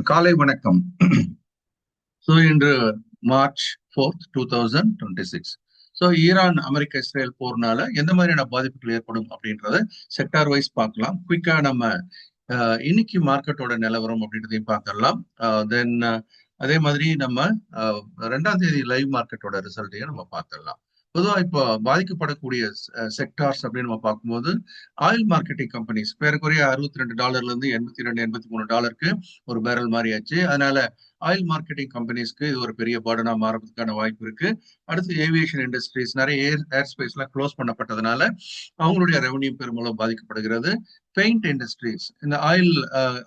காலை வணக்கம். ஸோ இன்று மார்ச் 4th 2026. ஸோ ஈரான் அமெரிக்க இஸ்ரேல் போர்னால எந்த மாதிரியான பாதிப்புகள் ஏற்படும் அப்படின்றத செக்டார் வைஸ் பார்க்கலாம். குயிக்கா நம்ம இன்னைக்கு மார்க்கெட்டோட நிலவரம் அப்படின்றதையும் பார்த்துடலாம். தென் அதே மாதிரி நம்ம 2ஆம் தேதி லைவ் மார்க்கெட்டோட ரிசல்ட்டையும் நம்ம பார்த்துடலாம். பொதுவாக இப்போ பாதிக்கப்படக்கூடிய செக்டார்ஸ் அப்படின்னு நம்ம பார்க்கும்போது ஆயில் மார்க்கெட்டிங் கம்பெனிஸ் பேருக்குரிய $62 இருந்து 82 $83 ஒரு பேரல் மாறியாச்சு. அதனால ஆயில் மார்க்கெட்டிங் கம்பெனிஸ்க்கு இது ஒரு பெரிய பர்டனா மாறதுக்கான வாய்ப்பு இருக்கு. அடுத்து ஏவியேஷன் இண்டஸ்ட்ரீஸ் நிறைய ஏர் ஸ்பேஸ் எல்லாம் க்ளோஸ் பண்ணப்பட்டதுனால அவங்களுடைய ரெவன்யூ பெருமளவு பாதிக்கப்படுகிறது. பெயிண்ட் இண்டஸ்ட்ரீஸ் இந்த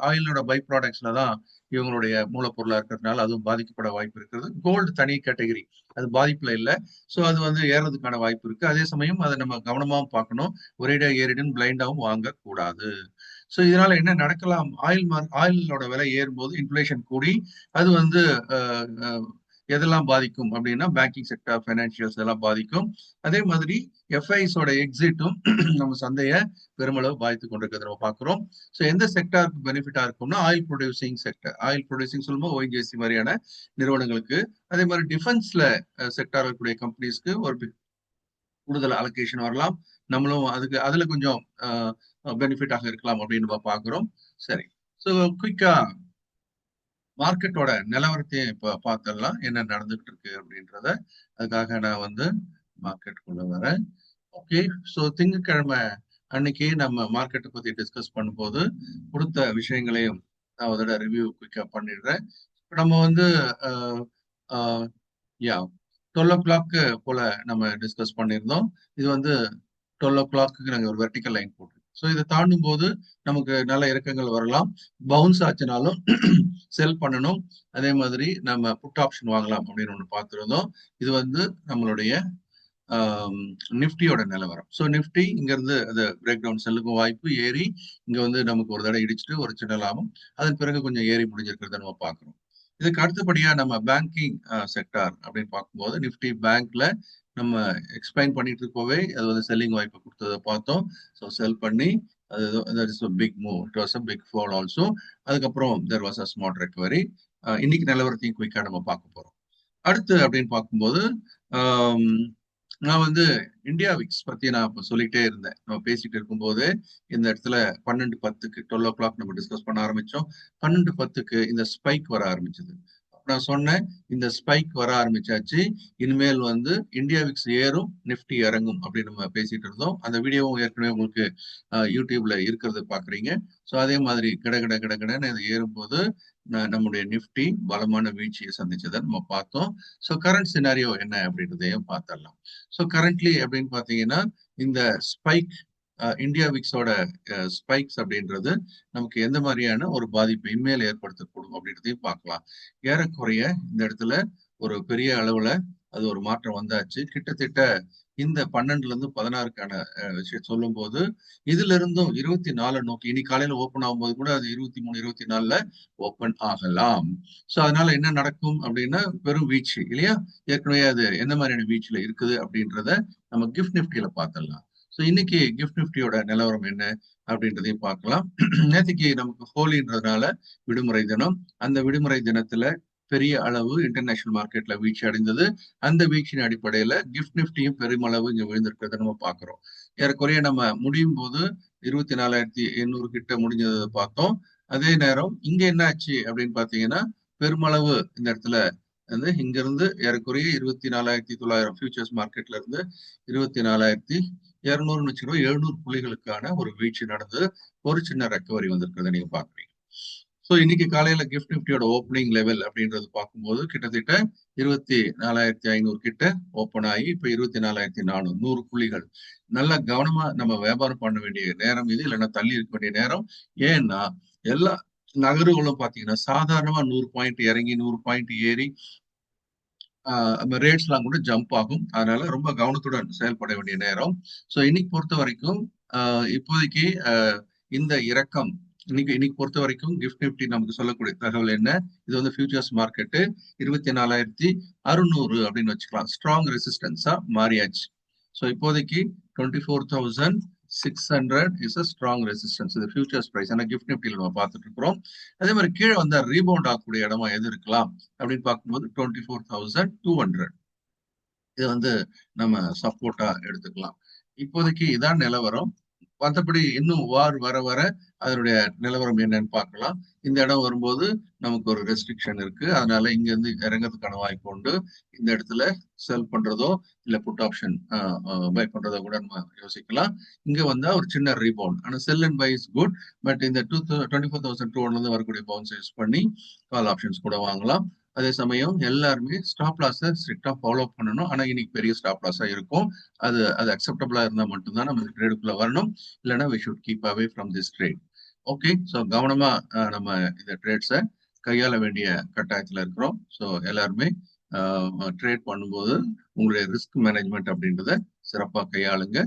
ஆயிலோட பை ப்ராடக்ட்ஸ்ல தான் இவங்களுடைய மூலப்பொருளா இருக்கிறதுனால அதுவும் பாதிக்கப்பட வாய்ப்பு இருக்கிறது. கோல்டு தனி கேட்டகரி, அது பாதிப்புல இல்லை. ஸோ அது வந்து ஏறதுக்கான வாய்ப்பு இருக்கு. அதே சமயம் அதை நம்ம கவனமாகவும் பார்க்கணும். ஒரேடியா ஏறிடுன்னு பிளைண்டாவும் வாங்கக்கூடாது. ஸோ இதனால என்ன நடக்கலாம்? ஆயிலோட விலை ஏறும்போது இன்ஃபிளேஷன் கூடி அது வந்து எதெல்லாம் பாதிக்கும் அப்படின்னா பேங்கிங் செக்டர், ஃபைனான்சியல்ஸ் எல்லாம் பாதிக்கும். அதே மாதிரி எஃப்ஐஸோட எக்ஸிட்டும் நம்ம சந்தையை பெருமளவு பாதித்து கொண்டிருக்கிறத நம்ம பார்க்கிறோம். ஸோ எந்த செக்டாருக்கு பெனிஃபிட்டா இருக்கும்னா oil producing sector. Oil producing சொல்லும்போது ஓஎன்ஜிசி மாதிரியான நிறுவனங்களுக்கு, அதே மாதிரி டிஃபென்ஸ்ல செக்டார் இருக்கக்கூடிய கம்பெனிஸ்க்கு ஒரு கூடுதல் அலோகேஷன் வரலாம். நம்மளும் அதுல கொஞ்சம் பெனிஃபிட்டாக இருக்கலாம் அப்படின்னு நம்ம பார்க்கிறோம். சரி, ஸோ குயிக்கா மார்க்கெட்டோட நிலவரத்தையும் இப்ப பார்த்துடலாம், என்ன நடந்துகிட்டு இருக்கு அப்படின்றத. அதுக்காக நான் வந்து மார்க்கெட்டுக்குள்ள வரேன். ஓகே, ஸோ திங்கட்கிழமை அன்னைக்கு நம்ம மார்க்கெட்டை பத்தி டிஸ்கஸ் பண்ணும்போது கொடுத்த விஷயங்களையும் நான் அதோட ரிவ்யூ குயிக்கா பண்ணிடுறேன். நம்ம வந்து யா 12 o'clock போல நம்ம டிஸ்கஸ் பண்ணியிருந்தோம். இது வந்து 12 o'clock நாங்கள் ஒரு வெர்டிக்கல் லைன் போட்டிருக்கோம். ஸோ இதை தாண்டும் போது நமக்கு நல்ல இறக்கங்கள் வரலாம். பவுன்ஸ் ஆச்சுனாலும் செல் பண்ணணும். அதே மாதிரி நம்ம புட் ஆப்ஷன் வாங்கலாம் அப்படின்னு ஒன்று பார்த்துருந்தோம். இது வந்து நம்மளுடைய நிஃப்டியோட நிலவரம். ஸோ நிஃப்டி இங்க இருந்து அது பிரேக் டவுன் செல்லுக்கும் வாய்ப்பு, ஏறி இங்க வந்து நமக்கு ஒரு தடவை இடிச்சுட்டு ஒரு சின்ன லாபம், அதன் பிறகு கொஞ்சம் ஏறி முடிஞ்சிருக்கிறத நம்ம பார்க்கிறோம். இதுக்கு அடுத்தபடியா நம்ம பேங்கிங் செக்டார் அப்படின்னு பார்க்கும்போது நிஃப்டி பேங்க்ல நம்ம எக்ஸ்பிளைன் பண்ணிட்டு இருக்கோவே அது வந்து செல்லிங் வாய்ப்பு கொடுத்ததை பார்த்தோம். ஸோ செல் பண்ணி அது big move, it was a big fall also. அதுக்கப்புறம் there was a smart recovery. இன்னைக்கு நிலவரத்தையும் குயிக்கா நம்ம பார்க்க போறோம். அடுத்து அப்படின்னு பார்க்கும்போது நான் வந்து இந்தியா விக்ஸ் பத்தி நான் இப்ப சொல்லிட்டே இருந்தேன். நம்ம பேசிட்டு இருக்கும்போது இந்த இடத்துல 12:10 12 o'clock நம்ம டிஸ்கஸ் பண்ண ஆரம்பிச்சோம். 12:10 இந்த ஸ்பைக் வர ஆரம்பிச்சது. நான் சொன்னேன் இந்த ஸ்பைக் வர ஆரம்பிச்சாச்சு, இனிமேல் வந்து இந்தியா விக்ஸ் ஏறும், நிஃப்டி இறங்கும் அப்படின்னு நம்ம பேசிட்டு இருந்தோம். அந்த வீடியோவும் ஏற்கனவே உங்களுக்கு யூடியூப்ல இருக்கிறது பாக்குறீங்க. ஸோ அதே மாதிரி கடன்னு இது ஏறும்போது நம்முடைய நிஃப்டி பலமான வீழ்ச்சியை சந்திச்சதை நம்ம பார்த்தோம். ஸோ கரண்ட் சினாரியோ என்ன அப்படின்றதையும் பார்த்துடலாம். ஸோ கரண்ட்லி அப்படின்னு பார்த்தீங்கன்னா இந்த ஸ்பைக் இந்தியா விக்ஸோட ஸ்பைக்ஸ் அப்படின்றது நமக்கு எந்த மாதிரியான ஒரு பாதிப்பை இனிமேல் ஏற்படுத்தக்கூடும் அப்படின்றதையும் பார்க்கலாம். ஏறக்குறைய இந்த இடத்துல ஒரு பெரிய அளவுல அது ஒரு மாற்றம் வந்தாச்சு. கிட்டத்தட்ட இந்த 12ல இருந்து 16க்கான விஷயம் சொல்லும் போது இதுல இருந்தும் 24 நோக்கி இனி காலையில ஓப்பன் ஆகும்போது கூட அது 23 24ல ஓப்பன் ஆகலாம். ஸோ அதனால என்ன நடக்கும் அப்படின்னா பெரும் வீழ்ச்சி இல்லையா? ஏற்கனவே அது எந்த மாதிரியான வீழ்ச்சியில இருக்குது அப்படின்றத நம்ம கிஃப்ட் நிஃப்டியில பார்த்துடலாம். ஸோ இன்னைக்கு கிஃப்ட் நிஃப்டியோட நிலவரம் என்ன அப்படின்றதையும் பார்க்கலாம். நேற்றுக்கு நமக்கு ஹோலின்றதுனால விடுமுறை தினம். அந்த விடுமுறை தினத்துல பெரிய அளவு இன்டர்நேஷனல் மார்க்கெட்ல வீழ்ச்சி அடைந்தது. அந்த வீழ்ச்சியின் அடிப்படையில கிஃப்ட் நிஃப்டியும் பெருமளவு இங்க விழுந்திருக்கிறத நம்ம பார்க்கிறோம். ஏறக்குறைய நம்ம முடியும் போது 24,800 கிட்ட முடிஞ்சதை பார்த்தோம். அதே நேரம் இங்க என்ன ஆச்சு அப்படின்னு பாத்தீங்கன்னா பெருமளவு இந்த இடத்துல வந்து இங்க இருந்து ஏறக்குறைய 24,900 ஃபியூச்சர்ஸ் மார்க்கெட்ல இருந்து 24,200 வச்சுக்கிறோம், 700 புள்ளிகளுக்கான ஒரு வீழ்ச்சி நடந்து ஒரு சின்ன ரெக்கவரி வந்திருக்கிறத நீங்க பாக்குறீங்க. ஸோ இன்னைக்கு காலையில கிஃப்ட் நிஃப்டியோட ஓப்பனிங் லெவல் அப்படின்றது பார்க்கும்போது கிட்டத்தட்ட 24,500 கிட்ட ஓப்பன் ஆகி இப்ப 24,400 100 புள்ளிகள். நல்ல கவனமா நம்ம வியாபாரம் பண்ண வேண்டிய நேரம் இது, இல்லைன்னா தள்ளி இருக்க வேண்டிய நேரம். ஏன்னா எல்லா நகர்வுகளும் பாத்தீங்கன்னா சாதாரணமா 100 பாயிண்ட் இறங்கி 100 பாயிண்ட் ஏறி ரேட்ஸ் எல்லாம் கூட ஜம்ப் ஆகும். அதனால ரொம்ப கவனத்துடன் செயல்பட வேண்டிய நேரம். ஸோ இன்னைக்கு பொறுத்த வரைக்கும் இப்போதைக்கு இந்த இறக்கம் இன்னைக்கு பொறுத்த வரைக்கும் கிஃப்ட் நிஃப்டி நமக்கு சொல்லக்கூடிய தகவல் என்ன? இது வந்து ஃபியூச்சர்ஸ் மார்க்கெட்டு 24,600 அப்படின்னு வச்சுக்கலாம். ஸ்ட்ராங் ரெசிஸ்டன்ஸா மாறியாச்சு. ஸோ இப்போதைக்கு 24,600 600 இஸ் a ஸ்ட்ராங் ரெசிஸ்டன்ஸ். இது ஃபியூச்சர்ஸ் பிரைஸ். ஏன்னா கிஃப்ட் நிஃப்டியில் நம்ம பார்த்துட்டு இருக்கிறோம். அதே மாதிரி கீழே வந்தா ரீபவுண்ட் ஆகக்கூடிய இடமா எது இருக்கலாம் அப்படின்னு பார்க்கும்போது 24,200 இது வந்து நம்ம சப்போர்ட்டா எடுத்துக்கலாம். இப்போதைக்கு இதான் நிலவரம். மற்றபடி இன்னும் வார் வர வர அதனுடைய நிலவரம் என்னன்னு பார்க்கலாம். இந்த இடம் வரும்போது நமக்கு ஒரு ரெஸ்ட்ரிக்ஷன் இருக்கு. அதனால இங்க இருந்து இறங்கிறதுக்கான வாய்ப்பு உண்டு. இந்த இடத்துல செல் பண்றதோ இல்ல புட் ஆப்ஷன் பை பண்றதோ கூட நம்ம யோசிக்கலாம். இங்க வந்தா ஒரு சின்ன ரீபவுண்ட். ஆனா sell and buy is good. But இந்த 24,200 வரக்கூடிய பவுன்ஸ் யூஸ் பண்ணி கால் ஆப்ஷன்ஸ் கூட வாங்கலாம். அதே சமயம் எல்லாருமே ஸ்டாப் லாஸை ஸ்ட்ரிக்டா ஃபாலோ பண்ணணும். ஆனா இன்னைக்கு பெரிய ஸ்டாப் லாஸா இருக்கும். அது அக்செப்டபிளா இருந்தா மட்டும்தான் நம்ம இந்த ட்ரேடுக்குள்ள வரணும். இல்லைன்னா we should keep away from this trade. Okay, so கவனமா நம்ம இந்த ட்ரேட்ஸை கையாள வேண்டிய கட்டாயத்துல இருக்கிறோம். ஸோ எல்லாருமே ட்ரேட் பண்ணும்போது உங்களுடைய ரிஸ்க் மேனேஜ்மெண்ட் அப்படின்றத சிறப்பாக கையாளுங்க.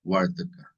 வாழ்த்துக்கள்.